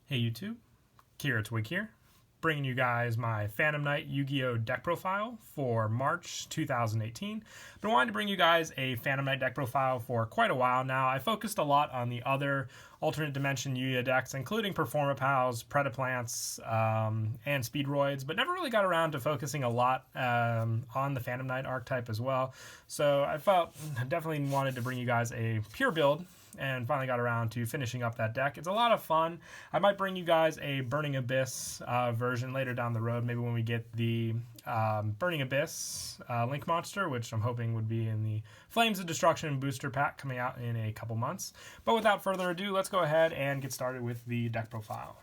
Hey YouTube, Kira Twig here, bringing you guys my Phantom Knight Yu-Gi-Oh deck profile for March 2018. Been wanting to bring you guys a Phantom Knight deck profile for quite a while now. I focused a lot on the other alternate dimension Yu-Gi-Oh decks, including Performapals, Predaplants, and Speedroids, but never really got around to focusing a lot on the Phantom Knight archetype as well. So I definitely wanted to bring you guys a pure build, and finally got around to finishing up that deck. It's a lot of fun. I might bring you guys a Burning Abyss version later down the road, maybe when we get the Burning Abyss Link monster, which I'm hoping would be in the Flames of Destruction booster pack coming out in a couple months. But without further ado, let's go ahead and get started with the deck profile.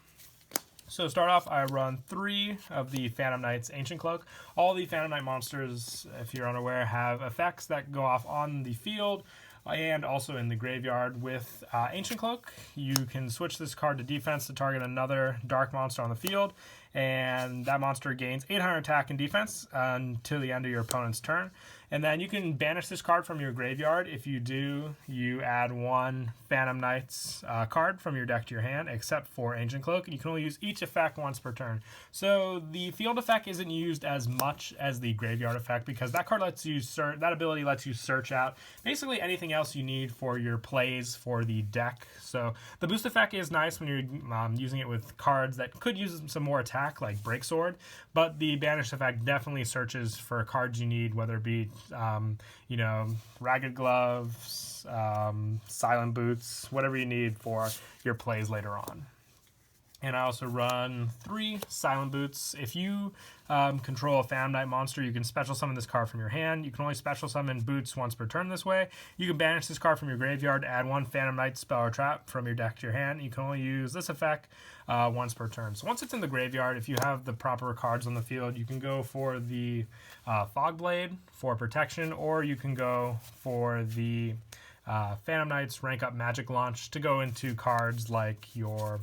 So to start off, I run 3 of the Phantom Knight's Ancient Cloak. All the Phantom Knight monsters, if you're unaware, have effects that go off on the field and also in the graveyard. With Ancient Cloak, you can switch this card to defense to target another dark monster on the field, and that monster gains 800 attack and defense until the end of your opponent's turn. And then you can banish this card from your graveyard. If you do, you add 1 Phantom Knight's card from your deck to your hand, except for Ancient Cloak. You can only use each effect once per turn. So the field effect isn't used as much as the graveyard effect, because that card lets you that ability lets you search out basically anything else you need for your plays for the deck. So the boost effect is nice when you're using it with cards that could use some more attack, like Breaksword, but the banish effect definitely searches for cards you need, whether it be Ragged Gloves, Silent Boots, whatever you need for your plays later on. And I also run 3 Silent Boots. If you control a Phantom Knight monster, you can special summon this card from your hand. You can only special summon Boots once per turn this way. You can banish this card from your graveyard to add 1 Phantom Knight spell or trap from your deck to your hand. You can only use this effect once per turn. So once it's in the graveyard, if you have the proper cards on the field, you can go for the Fog Blade for protection, or you can go for the Phantom Knight's Rank Up Magic Launch to go into cards like your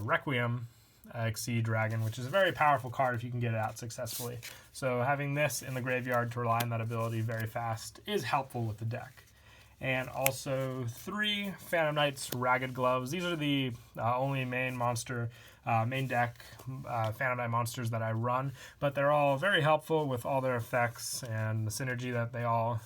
Requiem Exceed Dragon, which is a very powerful card if you can get it out successfully. So having this in the graveyard to rely on that ability very fast is helpful with the deck. And also 3 Phantom Knight's Ragged Gloves. These are the only main deck Phantom Knight monsters that I run, but they're all very helpful with all their effects and the synergy that they all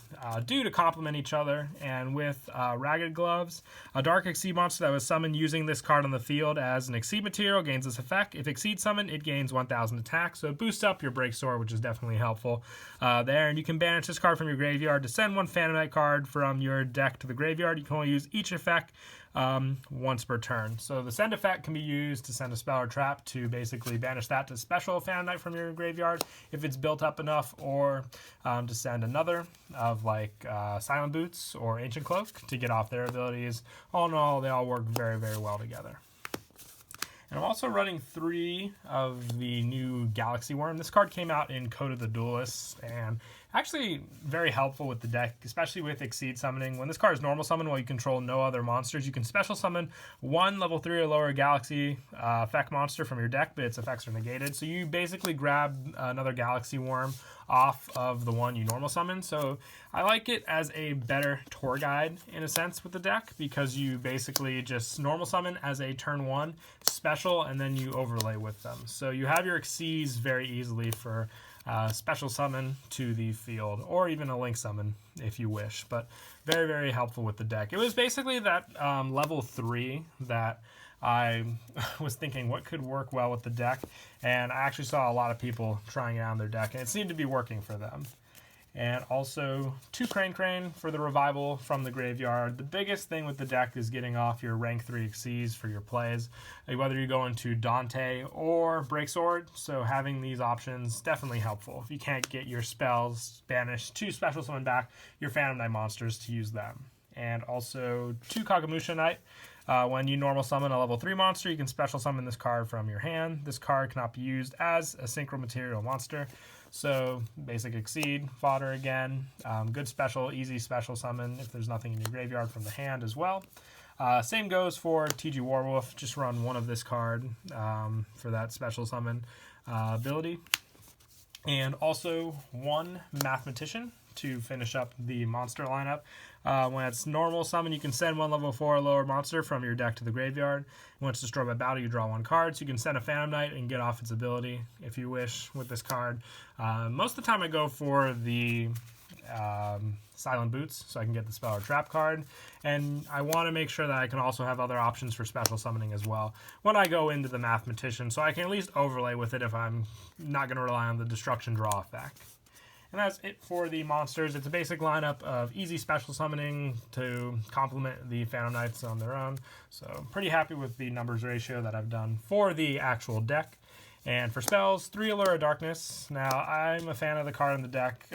do to complement each other. And with Ragged Gloves, a Dark Exceed monster that was summoned using this card on the field as an Exceed material gains this effect. If Exceed summoned, it gains 1000 attack, so it boosts up your Breaksword, which is definitely helpful there. And you can banish this card from your graveyard to send 1 Phantom Knight card from your deck to the graveyard. You can only use each effect once per turn. So the send effect can be used to send a spell or trap to basically banish that to special Phantom Knight from your graveyard if it's built up enough, or to send another of like Silent Boots or Ancient Cloak to get off their abilities. All in all, they all work very, very well together. And I'm also running 3 of the new Galaxy Worm. This card came out in Code of the Duelist, and actually very helpful with the deck, especially with Exceed summoning. When this card is normal summon while you control no other monsters, you can special summon 1 level 3 or lower Galaxy effect monster from your deck, but its effects are negated. So you basically grab another Galaxy Worm off of the one you normal summon. So I like it as a better tour guide in a sense with the deck, because you basically just normal summon as a turn 1 special, and then you overlay with them. So you have your Exceeds very easily for special summon to the field, or even a link summon if you wish, but very, very helpful with the deck. It was basically that level 3 that I was thinking what could work well with the deck, and I actually saw a lot of people trying it out on their deck, and it seemed to be working for them. And also 2 Crane for the revival from the graveyard. The biggest thing with the deck is getting off your rank 3 Exceeds for your plays, whether you go into Dante or Breaksword. So having these options definitely helpful. If you can't get your spells banished to special summon back your Phantom Knight monsters, to use them. And also 2 Kagamusha Knight. When you normal summon a level 3 monster, you can special summon this card from your hand. This card cannot be used as a synchro material monster. So basic Exceed fodder again. Good special, easy special summon if there's nothing in your graveyard from the hand as well. Same goes for TG Warwolf. Just run 1 of this card for that special summon ability. And also 1 Mathematician to finish up the monster lineup. When it's normal summon, you can send one level 4 or lower monster from your deck to the graveyard. When it's destroyed by battle, you draw 1 card. So you can send a Phantom Knight and get off its ability if you wish with this card. Most of the time I go for the Silent Boots, so I can get the spell or trap card, and I want to make sure that I can also have other options for special summoning as well when I go into the Mathematician, so I can at least overlay with it if I'm not going to rely on the Destruction draw effect. And that's it for the monsters. It's a basic lineup of easy special summoning to complement the Phantom Knights on their own, so I'm pretty happy with the numbers ratio that I've done for the actual deck. And for spells, 3 Allure of Darkness. Now, I'm a fan of the card in the deck.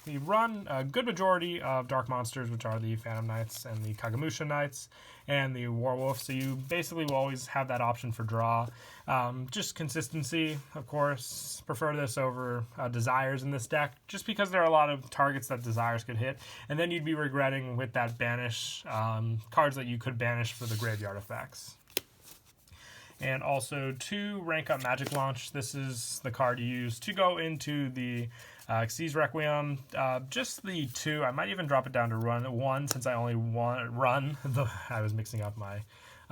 We run a good majority of dark monsters, which are the Phantom Knights and the Kagemusha Knights and the Warwolf, so you basically will always have that option for draw. Just consistency, of course. Prefer this over Desires in this deck, just because there are a lot of targets that Desires could hit, and then you'd be regretting with that banish cards that you could banish for the graveyard effects. And also 2 Rank Up Magic Launch. This is the card you use to go into the Xyz Requiem. Just the 2. I might even drop it down to run 1 since I only run. I was mixing up my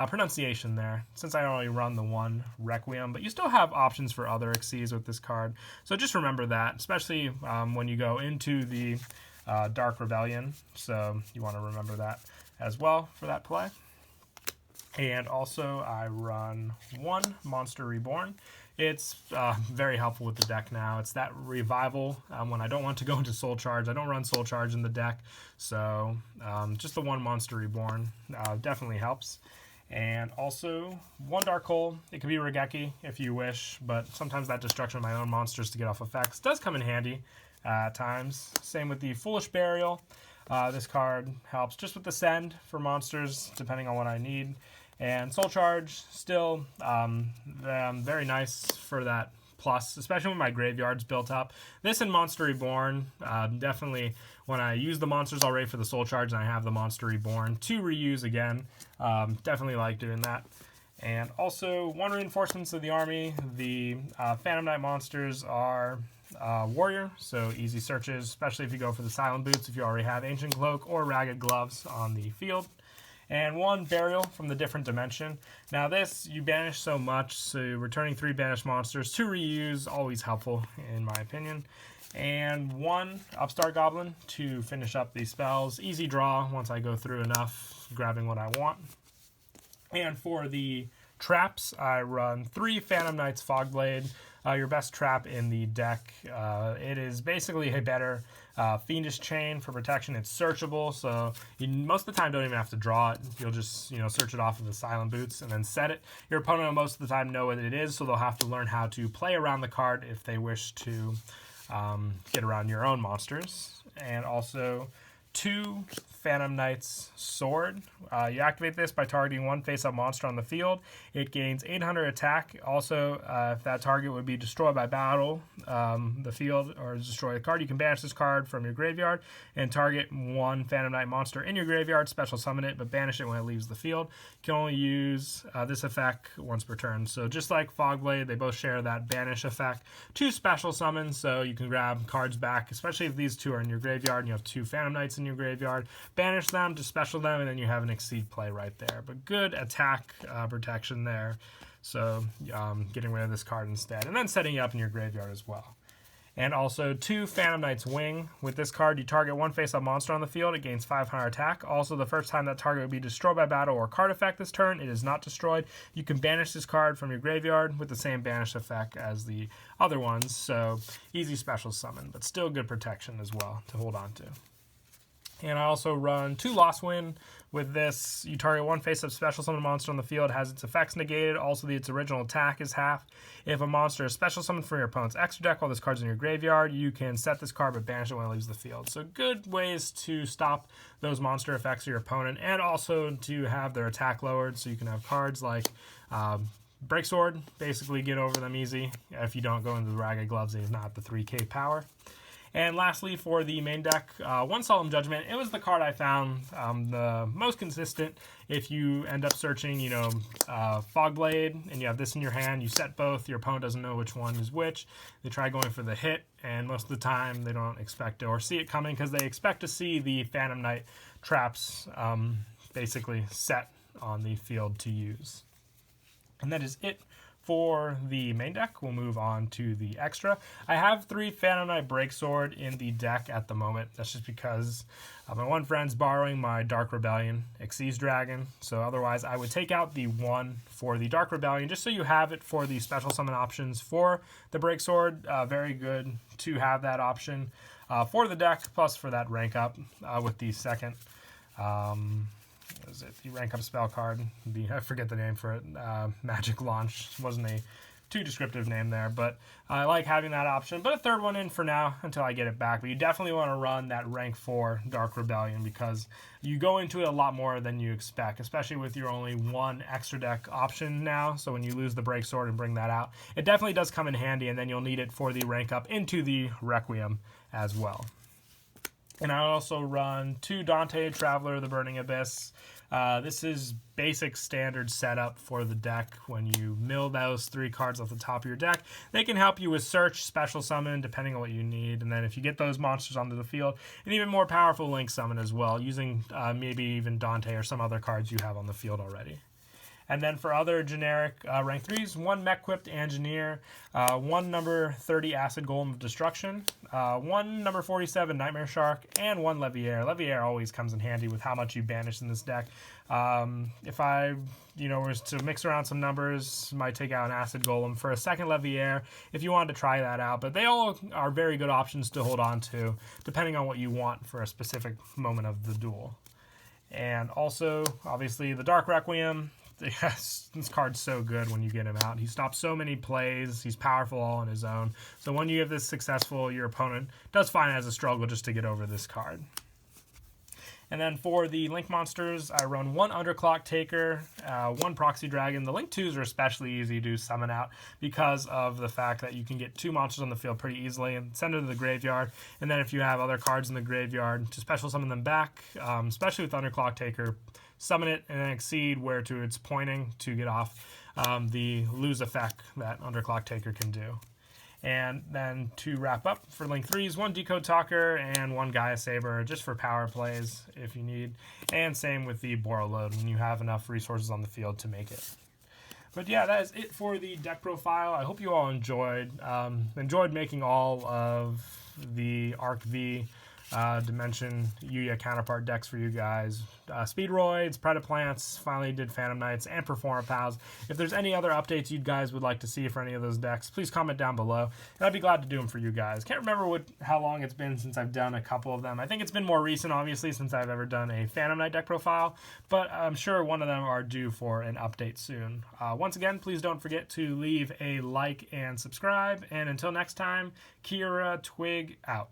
pronunciation there. Since I only run the 1 Requiem. But you still have options for other Xyz with this card. So just remember that, especially when you go into the Dark Rebellion. So you want to remember that as well for that play. And also, I run 1 Monster Reborn. It's very helpful with the deck now. It's that revival when I don't want to go into Soul Charge. I don't run Soul Charge in the deck, so just the 1 Monster Reborn definitely helps. And also, 1 Dark Hole. It could be Regeki if you wish, but sometimes that destruction of my own monsters to get off effects does come in handy at times. Same with the Foolish Burial. This card helps just with the send for monsters, depending on what I need. And Soul Charge, still very nice for that plus, especially when my graveyard's built up. This and Monster Reborn, definitely when I use the monsters already for the Soul Charge and I have the Monster Reborn to reuse again, definitely like doing that. And also, 1 Reinforcements of the Army. The Phantom Knight monsters are Warrior, so easy searches, especially if you go for the Silent Boots, if you already have Ancient Cloak or Ragged Gloves on the field. And 1 Burial from the Different Dimension. Now this, you banish so much, so returning 3 banished monsters to reuse, always helpful in my opinion. And 1 Upstart Goblin to finish up these spells. Easy draw once I go through enough, grabbing what I want. And for the traps, I run 3 Phantom Knights Fogblade. Your best trap in the deck. It is basically a better Fiendish Chain for protection. It's searchable, so you most of the time don't even have to draw it. You'll just search it off of the Silent Boots and then set it. Your opponent will most of the time know what it is, so they'll have to learn how to play around the card if they wish to get around your own monsters. And also 2 Phantom Knight's Sword. You activate this by targeting 1 face-up monster on the field. It gains 800 attack. Also, if that target would be destroyed by battle, the field, or destroy the card, you can banish this card from your graveyard and target 1 Phantom Knight monster in your graveyard, special summon it, but banish it when it leaves the field. You can only use this effect once per turn. So just like Fogblade, they both share that banish effect. 2 special summons, so you can grab cards back, especially if these 2 are in your graveyard and you have 2 Phantom Knights in your graveyard. Banish them to special them, and then you have an Exceed play right there. But good attack protection there. So getting rid of this card instead. And then setting it up in your graveyard as well. And also 2 Phantom Knight's Wing. With this card, you target 1 face-up monster on the field. It gains 500 attack. Also, the first time that target would be destroyed by battle or card effect this turn, it is not destroyed. You can banish this card from your graveyard with the same banish effect as the other ones. So easy special summon, but still good protection as well to hold on to. And I also run 2 Lost Wind. With this, you target 1 face-up special summon monster on the field, has its effects negated. Also, its original attack is half. If a monster is special summoned from your opponent's extra deck while this card's in your graveyard, you can set this card but banish it when it leaves the field. So good ways to stop those monster effects of your opponent, and also to have their attack lowered, so you can have cards like Break Sword, basically get over them easy. If you don't go into the Ragged Gloves, they have not the 3k power. And lastly, for the main deck, One Solemn Judgment. It was the card I found the most consistent. If you end up searching, Fogblade, and you have this in your hand, you set both, your opponent doesn't know which one is which. They try going for the hit, and most of the time they don't expect it or see it coming because they expect to see the Phantom Knight traps basically set on the field to use. And that is it for the main deck. We'll move on to the extra. I have 3 Phantom Knight Breaksword in the deck at the moment. That's just because my one friend's borrowing my Dark Rebellion Xyz Dragon. So otherwise I would take out the 1 for the Dark Rebellion just so you have it for the special summon options for the Breaksword. Very good to have that option for the deck, plus for that rank up with the second what is it? The rank up spell card. I forget the name for it. Magic Launch wasn't a too descriptive name there, but I like having that option. But a third one in for now until I get it back. But you definitely want to run that rank 4 Dark Rebellion because you go into it a lot more than you expect, especially with your only 1 extra deck option now. So when you lose the Breaksword and bring that out, it definitely does come in handy, and then you'll need it for the rank up into the Requiem as well. And I also run 2 Dante Traveler of the Burning Abyss. This is basic standard setup for the deck. When you mill those 3 cards off the top of your deck, they can help you with search, special summon, depending on what you need. And then if you get those monsters onto the field, an even more powerful link summon as well, using maybe even Dante or some other cards you have on the field already. And then for other generic rank 3s, 1 Mech-Equipped Engineer, 1 number 30 Acid Golem of Destruction, 1 number 47 Nightmare Shark, and 1 Leviair. Leviair always comes in handy with how much you banish in this deck. If I was to mix around some numbers, might take out an Acid Golem for a second Leviair if you wanted to try that out. But they all are very good options to hold on to, depending on what you want for a specific moment of the duel. And also, obviously, the Dark Requiem. Yes, this card's so good when you get him out. He stops so many plays. He's powerful all on his own. So when you have this successful, your opponent does find it as a struggle just to get over this card. And then for the Link monsters, I run 1 Underclock Taker, 1 Proxy Dragon. The Link 2s are especially easy to summon out because of the fact that you can get 2 monsters on the field pretty easily and send them to the graveyard. And then if you have other cards in the graveyard, to special summon them back, especially with Underclock Taker, summon it and then exceed where to it's pointing to get off the lose effect that Underclock Taker can do. And then to wrap up for Link 3s, 1 Decode Talker and 1 Gaia Saber just for power plays if you need. And same with the Borrow Load when you have enough resources on the field to make it. But yeah, that is it for the deck profile. I hope you all enjoyed making all of the Arc V Dimension Yugioh counterpart decks for you guys. Speedroids, Predaplants, finally did Phantom Knights, and Performer Pals. If there's any other updates you guys would like to see for any of those decks, please comment down below, and I'd be glad to do them for you guys. Can't remember how long it's been since I've done a couple of them. I think it's been more recent, obviously, since I've ever done a Phantom Knight deck profile, but I'm sure one of them are due for an update soon. Once again, please don't forget to leave a like and subscribe, and until next time, Kira Twig out.